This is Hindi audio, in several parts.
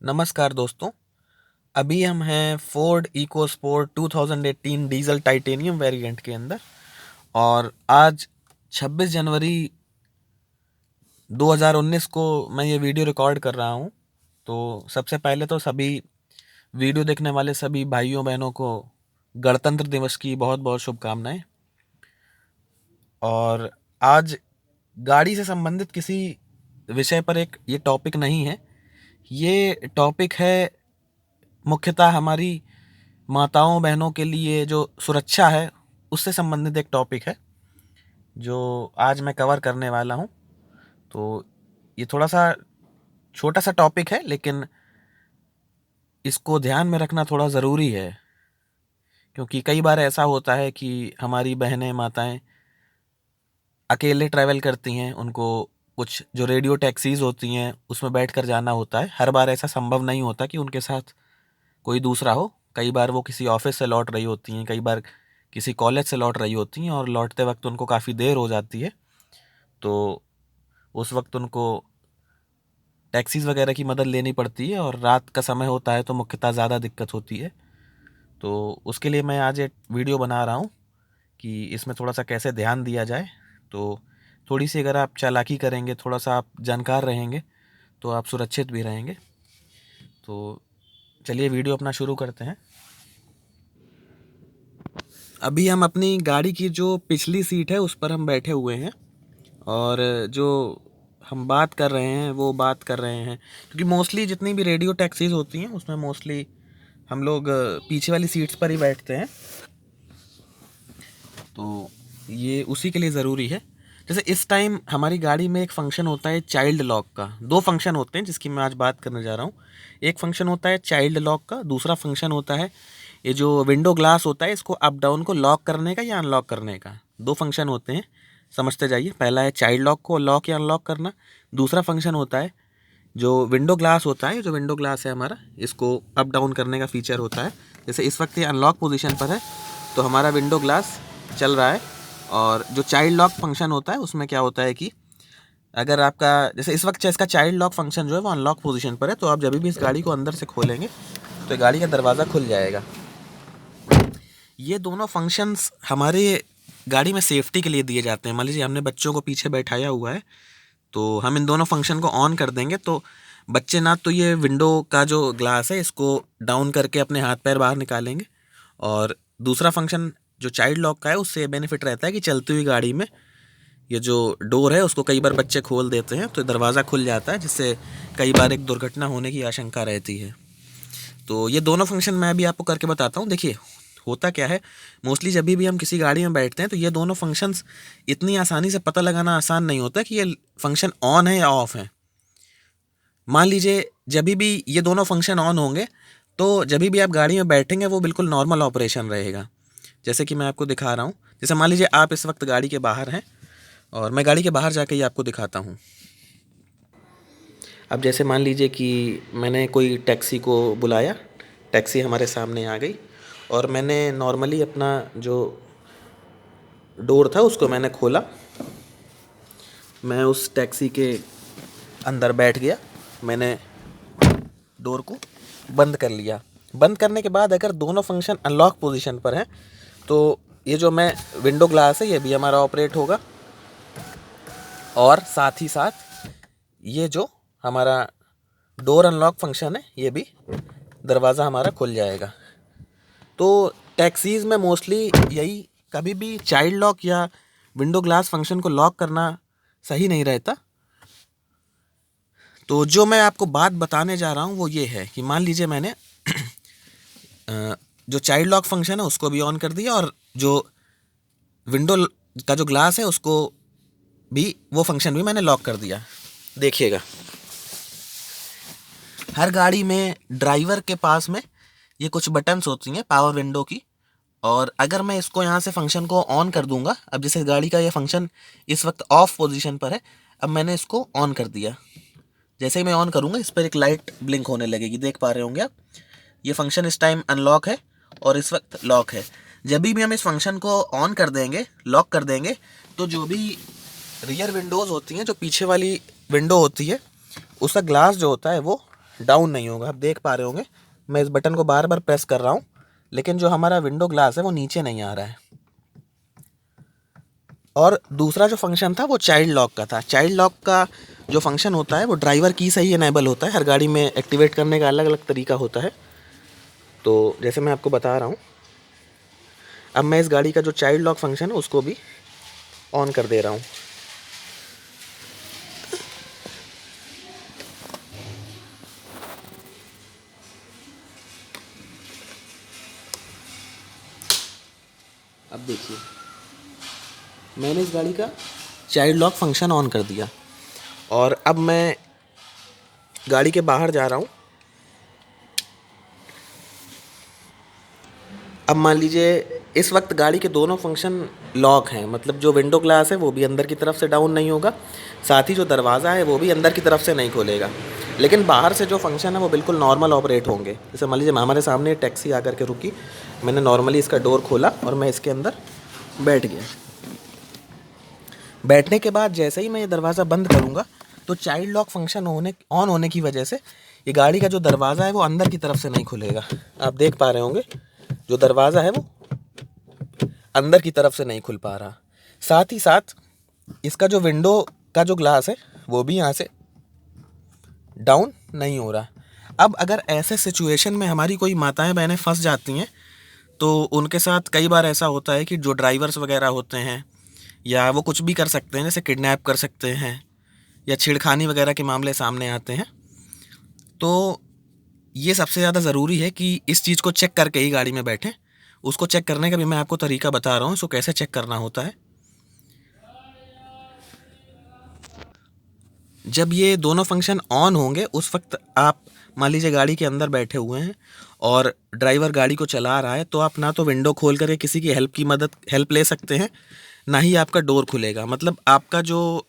नमस्कार दोस्तों। अभी हम हैं Ford EcoSport 2018 diesel titanium variant के अंदर और आज 26 जनवरी 2019 को मैं ये वीडियो रिकॉर्ड कर रहा हूँ। तो सबसे पहले तो सभी वीडियो देखने वाले सभी भाइयों बहनों को गणतंत्र दिवस की बहुत बहुत शुभकामनाएं। और आज गाड़ी से संबंधित किसी विषय पर एक ये टॉपिक नहीं है, ये टॉपिक है मुख्यतः हमारी माताओं बहनों के लिए जो सुरक्षा है उससे संबंधित एक टॉपिक है जो आज मैं कवर करने वाला हूँ। तो ये थोड़ा सा छोटा सा टॉपिक है, लेकिन इसको ध्यान में रखना थोड़ा ज़रूरी है, क्योंकि कई बार ऐसा होता है कि हमारी बहनें माताएं अकेले ट्रैवल करती हैं। उनको कुछ जो रेडियो टैक्सीज़ होती हैं उसमें बैठ कर जाना होता है। हर बार ऐसा संभव नहीं होता कि उनके साथ कोई दूसरा हो। कई बार वो किसी ऑफिस से लौट रही होती हैं, कई बार किसी कॉलेज से लौट रही होती हैं और लौटते वक्त उनको काफ़ी देर हो जाती है। तो उस वक्त उनको टैक्सीज़ वगैरह की मदद लेनी पड़ती है और रात का समय होता है तो मुख्यतः ज़्यादा दिक्कत होती है। तो उसके लिए मैं आज एक वीडियो बना रहा हूँ कि इसमें थोड़ा सा कैसे ध्यान दिया जाए। तो थोड़ी सी अगर आप चालाकी करेंगे, थोड़ा सा आप जानकार रहेंगे, तो आप सुरक्षित भी रहेंगे। तो चलिए वीडियो अपना शुरू करते हैं। अभी हम अपनी गाड़ी की जो पिछली सीट है उस पर हम बैठे हुए हैं और जो हम बात कर रहे हैं वो बात कर रहे हैं, क्योंकि मोस्टली जितनी भी रेडियो टैक्सीज होती हैं उसमें मोस्टली हम लोग पीछे वाली सीट्स पर ही बैठते हैं। तो ये उसी के लिए ज़रूरी है। जैसे इस टाइम हमारी गाड़ी में एक फ़ंक्शन होता है चाइल्ड लॉक का। दो फंक्शन होते हैं जिसकी मैं आज बात करने जा रहा हूँ। एक फ़ंक्शन होता है चाइल्ड लॉक का, दूसरा फंक्शन होता है ये जो विंडो ग्लास होता है इसको अप डाउन को लॉक करने का या अनलॉक करने का। दो फंक्शन होते हैं, समझते जाइए। पहला है चाइल्ड लॉक को लॉक या अनलॉक करना। दूसरा फंक्शन होता है जो विंडो ग्लास होता है, जो विंडो ग्लास है हमारा, इसको अप डाउन करने का फीचर होता है। जैसे इस वक्त ये अनलॉक पोजीशन पर है तो हमारा विंडो ग्लास चल रहा है। और जो चाइल्ड लॉक फंक्शन होता है उसमें क्या होता है कि अगर आपका जैसे इस वक्त इसका चाइल्ड लॉक फंक्शन जो है वो अनलॉक पोजीशन पर है, तो आप जब भी इस गाड़ी को अंदर से खोलेंगे तो गाड़ी का दरवाज़ा खुल जाएगा। ये दोनों फंक्शंस हमारे गाड़ी में सेफ्टी के लिए दिए जाते हैं। मान लीजिए हमने बच्चों को पीछे बैठाया हुआ है तो हम इन दोनों फंक्शन को ऑन कर देंगे तो बच्चे ना तो ये विंडो का जो ग्लास है इसको डाउन करके अपने हाथ पैर बाहर निकालेंगे, और दूसरा फंक्शन जो चाइल्ड लॉक का है उससे बेनिफिट रहता है कि चलती हुई गाड़ी में ये जो डोर है उसको कई बार बच्चे खोल देते हैं तो दरवाज़ा खुल जाता है, जिससे कई बार एक दुर्घटना होने की आशंका रहती है। तो ये दोनों फंक्शन मैं भी आपको करके बताता हूँ। देखिए होता क्या है, मोस्टली जब भी हम किसी गाड़ी में बैठते हैं तो ये दोनों फंक्शंस इतनी आसानी से पता लगाना आसान नहीं होता कि ये फंक्शन ऑन है या ऑफ है। मान लीजिए जब भी ये दोनों फंक्शन ऑन होंगे तो जब भी आप गाड़ी में बैठेंगे वो बिल्कुल नॉर्मल ऑपरेशन रहेगा। जैसे कि मैं आपको दिखा रहा हूँ। जैसे मान लीजिए आप इस वक्त गाड़ी के बाहर हैं और मैं गाड़ी के बाहर जाके ये आपको दिखाता हूँ। अब जैसे मान लीजिए कि मैंने कोई टैक्सी को बुलाया, टैक्सी हमारे सामने आ गई और मैंने नॉर्मली अपना जो डोर था उसको मैंने खोला। मैं उस टैक्सी के अंदर बैठ गया, मैंने डोर को बंद कर लिया। बंद करने के बाद अगर दोनों फंक्शन अनलॉक पोजीशन पर हैं तो ये जो मैं विंडो ग्लास है ये भी हमारा ऑपरेट होगा और साथ ही साथ ये जो हमारा डोर अनलॉक फंक्शन है ये भी दरवाज़ा हमारा खुल जाएगा। तो टैक्सीज़ में मोस्टली यही, कभी भी चाइल्ड लॉक या विंडो ग्लास फंक्शन को लॉक करना सही नहीं रहता। तो जो मैं आपको बात बताने जा रहा हूँ वो ये है कि मान लीजिए मैंने जो चाइल्ड लॉक फंक्शन है उसको भी ऑन कर दिया और जो विंडो का जो ग्लास है उसको भी, वो फंक्शन भी मैंने लॉक कर दिया। देखिएगा हर गाड़ी में ड्राइवर के पास में ये कुछ बटन्स होती हैं पावर विंडो की, और अगर मैं इसको यहाँ से फंक्शन को ऑन कर दूंगा, अब जैसे गाड़ी का ये फंक्शन इस वक्त ऑफ पोजीशन पर है, अब मैंने इसको ऑन कर दिया। जैसे ही मैं ऑन करूँगा इस पर एक लाइट ब्लिंक होने लगेगी, देख पा रहे होंगे आप। ये फंक्शन इस टाइम अनलॉक है और इस वक्त लॉक है। जब भी हम इस फंक्शन को ऑन कर देंगे, लॉक कर देंगे, तो जो भी रियर विंडोज़ होती हैं, जो पीछे वाली विंडो होती है, उसका ग्लास जो होता है वो डाउन नहीं होगा। आप देख पा रहे होंगे मैं इस बटन को बार बार प्रेस कर रहा हूँ, लेकिन जो हमारा विंडो ग्लास है वो नीचे नहीं आ रहा है। और दूसरा जो फंक्शन था वो चाइल्ड लॉक का था। चाइल्ड लॉक का जो फंक्शन होता है वो ड्राइवर की से ही इनेबल होता है। हर गाड़ी में एक्टिवेट करने का अलग अलग तरीका होता है। तो जैसे मैं आपको बता रहा हूँ, अब मैं इस गाड़ी का जो चाइल्ड लॉक फंक्शन है उसको भी ऑन कर दे रहा हूँ। अब देखिए मैंने इस गाड़ी का चाइल्ड लॉक फंक्शन ऑन कर दिया और अब मैं गाड़ी के बाहर जा रहा हूँ। अब मान लीजिए इस वक्त गाड़ी के दोनों फंक्शन लॉक हैं, मतलब जो विंडो ग्लास है वो भी अंदर की तरफ से डाउन नहीं होगा, साथ ही जो दरवाज़ा है वो भी अंदर की तरफ से नहीं खोलेगा, लेकिन बाहर से जो फंक्शन है वो बिल्कुल नॉर्मल ऑपरेट होंगे। जैसे मान लीजिए हमारे सामने टैक्सी आकर के रुकी, मैंने नॉर्मली इसका डोर खोला और मैं इसके अंदर बैठ गया। बैठने के बाद जैसे ही मैं ये दरवाज़ा बंद करूँगा तो चाइल्ड लॉक फंक्शन ऑन होने की वजह से ये गाड़ी का जो दरवाज़ा है वो अंदर की तरफ से नहीं खुलेगा। आप देख पा रहे होंगे जो दरवाज़ा है वो अंदर की तरफ से नहीं खुल पा रहा। साथ ही साथ इसका जो विंडो का जो ग्लास है वो भी यहाँ से डाउन नहीं हो रहा। अब अगर ऐसे सिचुएशन में हमारी कोई माताएं बहनें फंस जाती हैं तो उनके साथ कई बार ऐसा होता है कि जो ड्राइवर्स वगैरह होते हैं या वो कुछ भी कर सकते हैं, जैसे किडनैप कर सकते हैं या छेड़खानी वगैरह के मामले सामने आते हैं। तो ये सबसे ज़्यादा ज़रूरी है कि इस चीज़ को चेक करके ही गाड़ी में बैठें। उसको चेक करने का भी मैं आपको तरीका बता रहा हूँ, इसको कैसे चेक करना होता है। जब ये दोनों फंक्शन ऑन होंगे उस वक्त आप मान लीजिए गाड़ी के अंदर बैठे हुए हैं और ड्राइवर गाड़ी को चला रहा है, तो आप ना तो विंडो खोल करके किसी की हेल्प ले सकते हैं, ना ही आपका डोर खुलेगा। मतलब आपका जो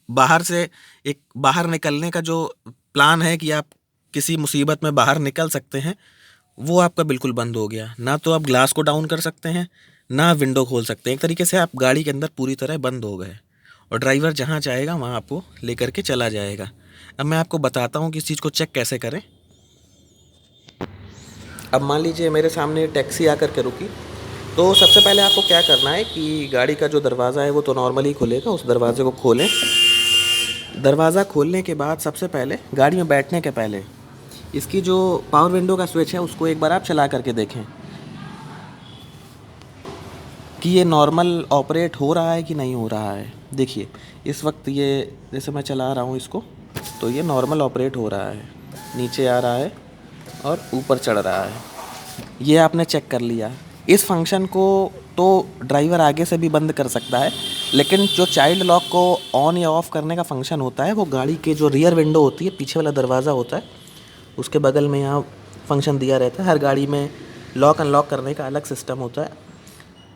बाहर निकलने का जो प्लान है कि आप किसी मुसीबत में बाहर निकल सकते हैं, वो आपका बिल्कुल बंद हो गया। ना तो आप ग्लास को डाउन कर सकते हैं, ना आप विंडो खोल सकते हैं। एक तरीके से आप गाड़ी के अंदर पूरी तरह बंद हो गए और ड्राइवर जहाँ चाहेगा वहाँ आपको लेकर के चला जाएगा। अब मैं आपको बताता हूँ कि इस चीज़ को चेक कैसे करें। अब मान लीजिए मेरे सामने टैक्सी आकर के रुकी, तो सबसे पहले आपको क्या करना है कि गाड़ी का जो दरवाज़ा है वो तो नॉर्मली खुलेगा, उस दरवाजे को खोलें। दरवाज़ा खोलने के बाद सबसे पहले गाड़ी में बैठने के पहले इसकी जो पावर विंडो का स्विच है उसको एक बार आप चला करके देखें कि ये नॉर्मल ऑपरेट हो रहा है कि नहीं हो रहा है। देखिए इस वक्त ये जैसे मैं चला रहा हूँ इसको, तो ये नॉर्मल ऑपरेट हो रहा है, नीचे आ रहा है और ऊपर चढ़ रहा है। ये आपने चेक कर लिया। इस फंक्शन को तो ड्राइवर आगे से भी बंद कर सकता है, लेकिन जो चाइल्ड लॉक को ऑन या ऑफ़ करने का फंक्शन होता है वो गाड़ी के जो रियर विंडो होती है, पीछे वाला दरवाज़ा होता है, उसके बगल में यहाँ फंक्शन दिया रहता है। हर गाड़ी में लॉक अनलॉक करने का अलग सिस्टम होता है।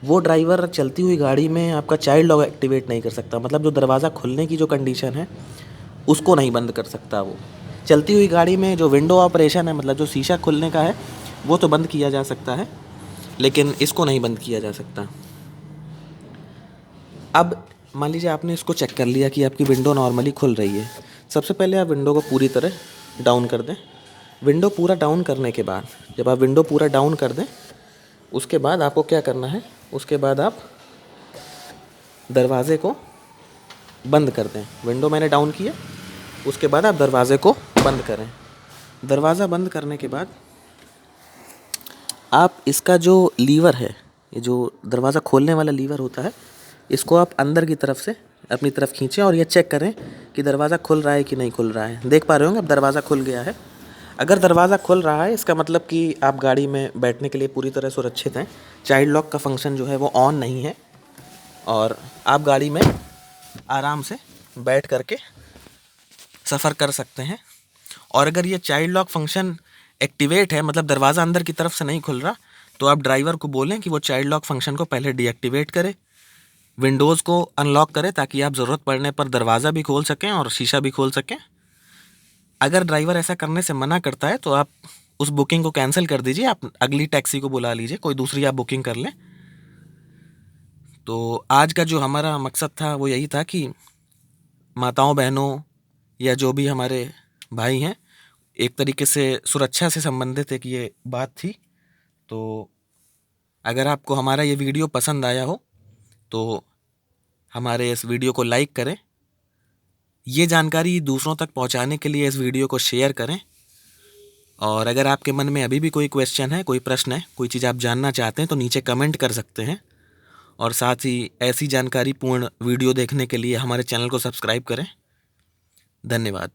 वो ड्राइवर चलती हुई गाड़ी में आपका चाइल्ड लॉक एक्टिवेट नहीं कर सकता, मतलब जो दरवाज़ा खुलने की जो कंडीशन है उसको नहीं बंद कर सकता। वो चलती हुई गाड़ी में जो विंडो ऑपरेशन है, मतलब जो शीशा खुलने का है, वो तो बंद किया जा सकता है, लेकिन इसको नहीं बंद किया जा सकता। अब मान लीजिए आपने इसको चेक कर लिया कि आपकी विंडो नॉर्मली खुल रही है। सबसे पहले आप विंडो को पूरी तरह डाउन कर दें। विंडो पूरा डाउन करने के बाद, जब आप विंडो पूरा डाउन कर दें, उसके बाद आपको क्या करना है, उसके बाद आप दरवाज़े को बंद कर दें। विंडो मैंने डाउन किया, उसके बाद आप दरवाज़े को बंद करें। दरवाज़ा बंद करने के बाद आप इसका जो लीवर है, ये जो दरवाज़ा खोलने वाला लीवर होता है, इसको आप अंदर की तरफ से अपनी तरफ खींचें और ये चेक करें कि दरवाज़ा खुल रहा है कि नहीं खुल रहा है। देख पा रहे होंगे अब दरवाज़ा खुल गया है। अगर दरवाज़ा खुल रहा है इसका मतलब कि आप गाड़ी में बैठने के लिए पूरी तरह सुरक्षित हैं। चाइल्ड लॉक का फंक्शन जो है वो ऑन नहीं है और आप गाड़ी में आराम से बैठ करके सफ़र कर सकते हैं। और अगर ये चाइल्ड लॉक फंक्शन एक्टिवेट है, मतलब दरवाज़ा अंदर की तरफ से नहीं खुल रहा, तो आप ड्राइवर को बोलें कि वो चाइल्ड लॉक फंक्शन को पहले डीएक्टिवेट करे, विंडोज़ को अनलॉक करे, ताकि आप ज़रूरत पड़ने पर दरवाज़ा भी खोल सकें और शीशा भी खोल सकें। अगर ड्राइवर ऐसा करने से मना करता है तो आप उस बुकिंग को कैंसिल कर दीजिए, आप अगली टैक्सी को बुला लीजिए, कोई दूसरी आप बुकिंग कर लें। तो आज का जो हमारा मकसद था वो यही था कि माताओं बहनों या जो भी हमारे भाई हैं, एक तरीके से सुरक्षा से संबंधित एक ये बात थी। तो अगर आपको हमारा ये वीडियो पसंद आया हो तो हमारे इस वीडियो को लाइक करें। ये जानकारी दूसरों तक पहुंचाने के लिए इस वीडियो को शेयर करें। और अगर आपके मन में अभी भी कोई क्वेश्चन है, कोई प्रश्न है, कोई चीज़ आप जानना चाहते हैं तो नीचे कमेंट कर सकते हैं। और साथ ही ऐसी जानकारी पूर्ण वीडियो देखने के लिए हमारे चैनल को सब्सक्राइब करें। धन्यवाद।